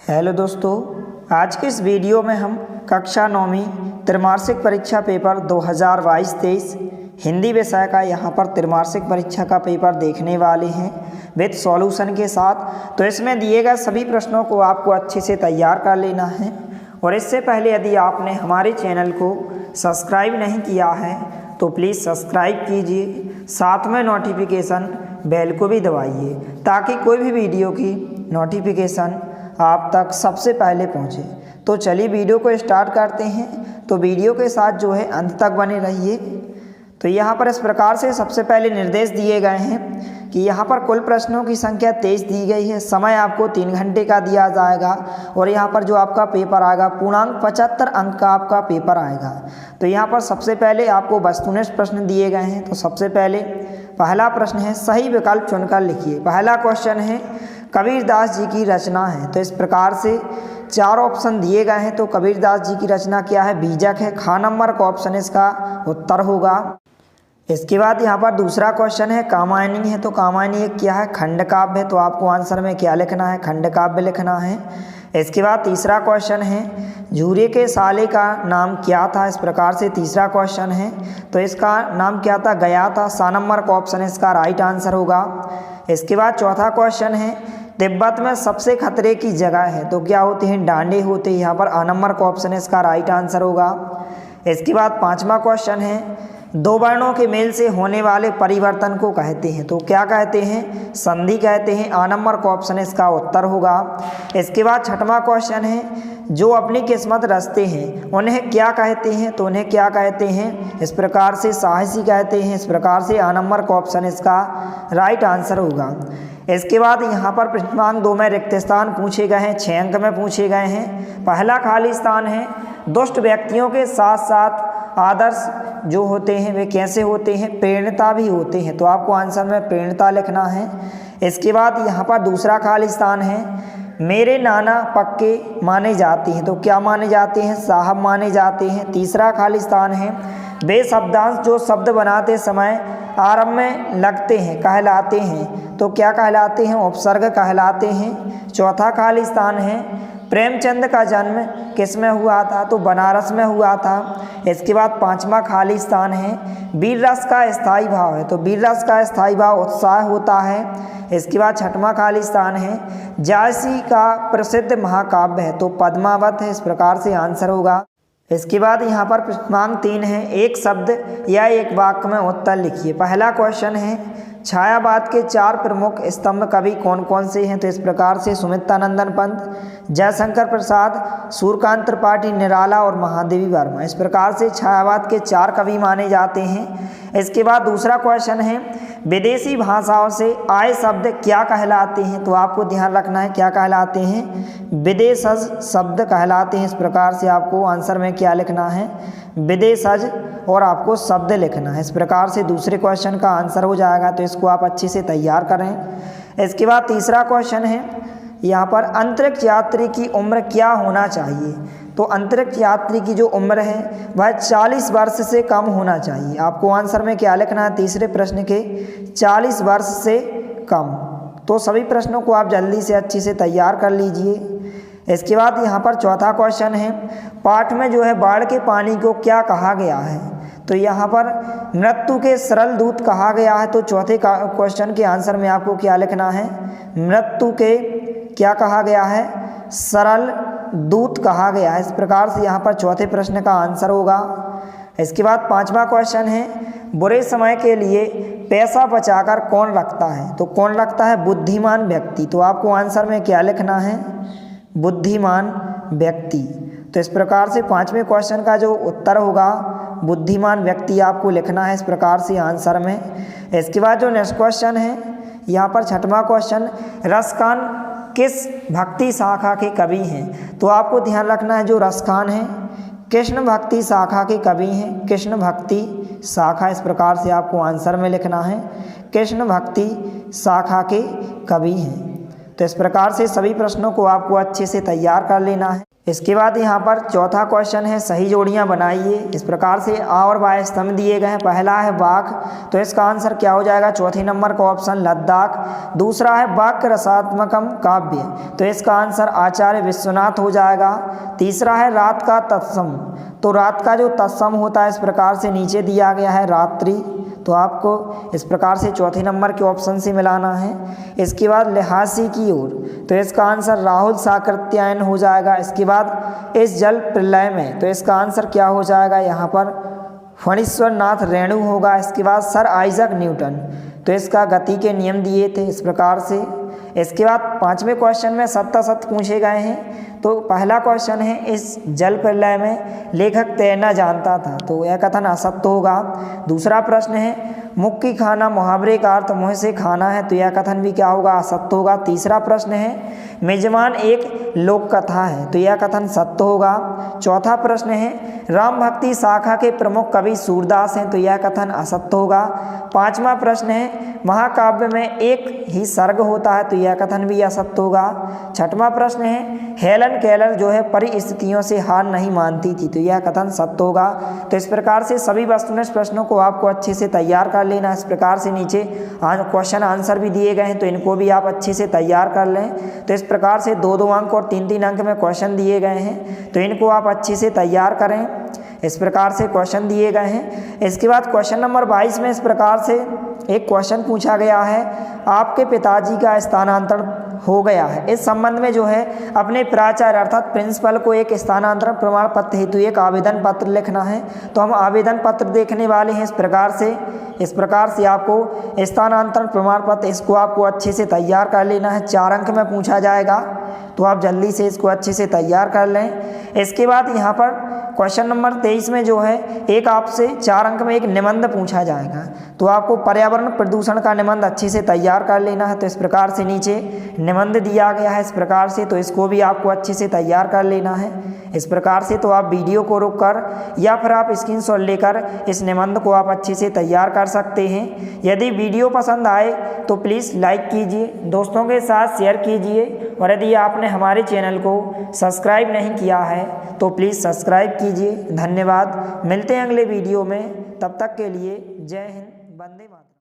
Hello दोस्तों, आज के इस वीडियो में हम कक्षा 9वीं त्रैमासिक परीक्षा पेपर 2022-23 हिंदी विषय का यहाँ पर त्रैमासिक परीक्षा का पेपर देखने वाले हैं विद सॉल्यूशन के साथ। तो इसमें दिए गए सभी प्रश्नों को आपको अच्छे से तैयार कर लेना है। और इससे पहले यदि आपने हमारे चैनल को सब्सक्राइब नहीं किया है तो प्लीज़ सब्सक्राइब कीजिए, साथ में नोटिफिकेशन बेल को भी दबाइए ताकि कोई भी वीडियो की नोटिफिकेशन आप तक सबसे पहले पहुंचे। तो चलिए वीडियो को स्टार्ट करते हैं। तो वीडियो के साथ जो है अंत तक बने रहिए। तो यहाँ पर इस प्रकार से सबसे पहले निर्देश दिए गए हैं कि यहाँ पर कुल प्रश्नों की संख्या 23 दी गई है। समय आपको 3 घंटे का दिया जाएगा और यहाँ पर जो आपका पेपर आएगा पूर्णांक 75 अंक का आपका पेपर आएगा। तो यहाँ पर सबसे पहले आपको वस्तुनिष्ठ प्रश्न दिए गए हैं। तो सबसे पहले पहला प्रश्न है, सही विकल्प चुनकर लिखिए। पहला क्वेश्चन है, कबीरदास जी की रचना है। तो इस प्रकार से 4 ऑप्शन दिए गए हैं। तो कबीरदास जी की रचना क्या है? बीजक है। ख नंबर का ऑप्शन इसका उत्तर होगा। इसके बाद यहाँ पर दूसरा क्वेश्चन है, कामायनी है। तो कामायनी एक क्या है? खंड काव्य है। तो आपको आंसर में क्या लिखना है? खंड काव्य लिखना है। इसके बाद तीसरा क्वेश्चन है, झूरे के साले का नाम क्या था? इस प्रकार से तीसरा क्वेश्चन है। तो इसका नाम क्या था? गया था। सा नंबर का ऑप्शन इसका राइट आंसर होगा। इसके बाद चौथा क्वेश्चन है, तिब्बत में सबसे खतरे की जगह है। तो क्या होते हैं? डांडे होते हैं। यहाँ पर आ नंबर का ऑप्शन इसका राइट आंसर होगा। इसके बाद पांचवा क्वेश्चन है, 2 वर्णों के मेल से होने वाले परिवर्तन को कहते हैं। तो क्या कहते हैं? संधि कहते हैं। आ नंबर का ऑप्शन इसका उत्तर होगा। इसके बाद छठवां क्वेश्चन है, जो अपनी किस्मत रचते हैं उन्हें क्या कहते हैं? तो उन्हें क्या कहते हैं? इस प्रकार से साहसी कहते हैं। इस प्रकार से आ नंबर का ऑप्शन इसका राइट आंसर होगा। इसके बाद यहाँ पर प्रश्नांक 2 में रिक्त स्थान पूछे गए हैं, 6 अंक में पूछे गए हैं। पहला खाली स्थान है, दुष्ट व्यक्तियों के साथ साथ आदर्श जो होते हैं वे कैसे होते हैं? प्रेरणा भी होते हैं। तो आपको आंसर में प्रेरणा लिखना है। इसके बाद यहाँ पर दूसरा खाली स्थान है, मेरे नाना पक्के माने जाते हैं। तो क्या माने जाते हैं? साहब माने जाते हैं। तीसरा खाली स्थान है, वे शब्दांश जो शब्द बनाते समय आरंभ में लगते हैं कहलाते हैं। तो क्या कहलाते हैं? उपसर्ग कहलाते हैं। चौथा खाली स्थान है, प्रेमचंद का जन्म किस में हुआ था? तो बनारस में हुआ था। इसके बाद पांचवा खाली स्थान है, वीर रस का स्थायी भाव है। तो वीर रस का स्थायी भाव उत्साह होता है। इसके बाद छठवां खाली स्थान है, जायसी का प्रसिद्ध महाकाव्य है। तो पद्मावत है। इस प्रकार से आंसर होगा। इसके बाद यहाँ पर प्रश्नांक 3 है, एक शब्द या एक वाक्य में उत्तर लिखिए। पहला क्वेश्चन है, छायावाद के 4 प्रमुख स्तंभ कवि कौन कौन से हैं? तो इस प्रकार से सुमित्रानंदन पंत, जयशंकर प्रसाद, सूर्यकांत त्रिपाठी, निराला और महादेवी वर्मा। इस प्रकार से छायावाद के 4 कवि माने जाते हैं। इसके बाद दूसरा क्वेश्चन है, विदेशी भाषाओं से आए शब्द क्या कहलाते हैं? तो आपको ध्यान रखना है क्या कहलाते हैं? विदेशज शब्द कहलाते हैं। इस प्रकार से आपको आंसर में क्या लिखना है? विदेशज और आपको शब्द लिखना है। इस प्रकार से दूसरे क्वेश्चन का आंसर हो जाएगा। तो इसको आप अच्छे से तैयार करें। इसके बाद तीसरा क्वेश्चन है, यहाँ पर अंतरिक्ष यात्री की उम्र क्या होना चाहिए? तो अंतरिक्ष यात्री की जो उम्र है वह 40 वर्ष से कम होना चाहिए। आपको आंसर में क्या लिखना है? तीसरे प्रश्न के 40 वर्ष से कम। तो सभी प्रश्नों को आप जल्दी से अच्छे से तैयार कर लीजिए। इसके बाद यहाँ पर चौथा क्वेश्चन है, पाठ में जो है बाढ़ के पानी को क्या कहा गया है? तो यहाँ पर मृत्यु के सरल दूत कहा गया है। तो चौथे क्वेश्चन के आंसर में आपको क्या लिखना है? मृत्यु के क्या कहा गया है? सरल दूत कहा गया है। इस प्रकार से यहाँ पर चौथे प्रश्न का आंसर होगा। इसके बाद पांचवा क्वेश्चन है, बुरे समय के लिए पैसा बचाकर कौन रखता है? तो कौन रखता है? बुद्धिमान व्यक्ति। तो आपको आंसर में क्या लिखना है? बुद्धिमान व्यक्ति। तो इस प्रकार से 5वें क्वेश्चन का जो उत्तर होगा बुद्धिमान व्यक्ति आपको लिखना है। इस प्रकार से आंसर में। इसके बाद जो नेक्स्ट क्वेश्चन है, यहाँ पर 6वां क्वेश्चन, रसखान किस भक्ति शाखा के कवि हैं? तो आपको ध्यान रखना है जो रसखान है कृष्ण भक्ति शाखा के कवि हैं। कृष्ण भक्ति शाखा। इस प्रकार से आपको आंसर में लिखना है कृष्ण भक्ति शाखा के कवि हैं। तो इस प्रकार से सभी प्रश्नों को आपको अच्छे से तैयार कर लेना है। इसके बाद यहाँ पर चौथा क्वेश्चन है सही जोड़ियाँ बनाइए। इस प्रकार से आ और बा स्तंभ दिए गए हैं। पहला है बाघ, तो इसका आंसर क्या हो जाएगा? चौथे नंबर का ऑप्शन लद्दाख। दूसरा है वाक्य रसात्मकम काव्य, तो इसका आंसर आचार्य विश्वनाथ हो जाएगा। तीसरा है रात का तत्सम, तो रात का जो तत्सम होता है इस प्रकार से नीचे दिया गया है रात्रि, तो आपको इस प्रकार से चौथे नंबर के ऑप्शन से मिलाना है। इसके बाद लिहासी की ओर, तो इसका आंसर राहुल साकृत्यायन हो जाएगा। इसके बाद इस जल प्रलय में, तो इसका आंसर क्या हो जाएगा? यहाँ पर फणीश्वर नाथ रेणु होगा। इसके बाद सर आइजक न्यूटन, तो इसका गति के नियम दिए थे इस प्रकार से। इसके बाद पांचवें क्वेश्चन में सत्य पूछे गए हैं। तो पहला क्वेश्चन है इस जल प्रलय में लेखक तैरना जानता था, तो यह कथन असत्य होगा। दूसरा प्रश्न है मुक्की खाना मुहावरे का अर्थ मुँह से खाना है, तो यह कथन भी क्या होगा? असत्य होगा। तीसरा प्रश्न है मेजबान एक लोक कथा है, तो यह कथन सत्य होगा। चौथा प्रश्न है राम भक्ति शाखा के प्रमुख कवि सूरदास हैं, तो यह कथन असत्य होगा। पांचवा प्रश्न है महाकाव्य में एक ही सर्ग होता है, तो यह कथन भी असत्य होगा। छठवां प्रश्न है हेलन केलर जो है परिस्थितियों से हार नहीं मानती थी, तो यह कथन सत्य होगा। तो इस प्रकार से सभी वस्तुनिष्ठ प्रश्नों को आपको अच्छे से तैयार कर लेना। इस प्रकार से नीचे क्वेश्चन आंसर भी दिए गए हैं, तो इनको भी आप अच्छे से तैयार कर लें। तो इस प्रकार से 2-2 अंक और 3-3 अंक में क्वेश्चन दिए गए हैं, तो इनको आप अच्छे से तैयार करें। इस प्रकार से क्वेश्चन दिए गए हैं। इसके बाद क्वेश्चन नंबर 22 में इस प्रकार से एक क्वेश्चन पूछा गया है आपके पिताजी का स्थानांतरण हो गया है। इस संबंध में जो है अपने प्राचार्य अर्थात प्रिंसिपल को एक स्थानांतरण प्रमाण पत्र हेतु एक आवेदन पत्र लिखना है। तो हम आवेदन पत्र देखने वाले हैं। इस प्रकार से आपको स्थानांतरण प्रमाण पत्र इसको आपको अच्छे से तैयार कर लेना है। 4 अंक में पूछा जाएगा, तो आप जल्दी से इसको अच्छे से तैयार कर लें। इसके बाद यहाँ पर क्वेश्चन नंबर 23 में जो है एक आपसे 4 अंक में एक निबंध पूछा जाएगा, तो आपको पर्यावरण प्रदूषण का निबंध अच्छे से तैयार कर लेना है। तो इस प्रकार से नीचे निबंध दिया गया है इस प्रकार से, तो इसको भी आपको अच्छे से तैयार कर लेना है। इस प्रकार से तो आप वीडियो को रोककर या फिर आप स्क्रीनशॉट लेकर इस निबंध को आप अच्छे से तैयार कर सकते हैं। यदि वीडियो पसंद आए तो प्लीज़ लाइक कीजिए, दोस्तों के साथ शेयर कीजिए, और यदि आपने हमारे चैनल को सब्सक्राइब नहीं किया है तो प्लीज़ सब्सक्राइब कीजिए। धन्यवाद। मिलते हैं अगले वीडियो में, तब तक के लिए जय हिंद, वंदे मातरम।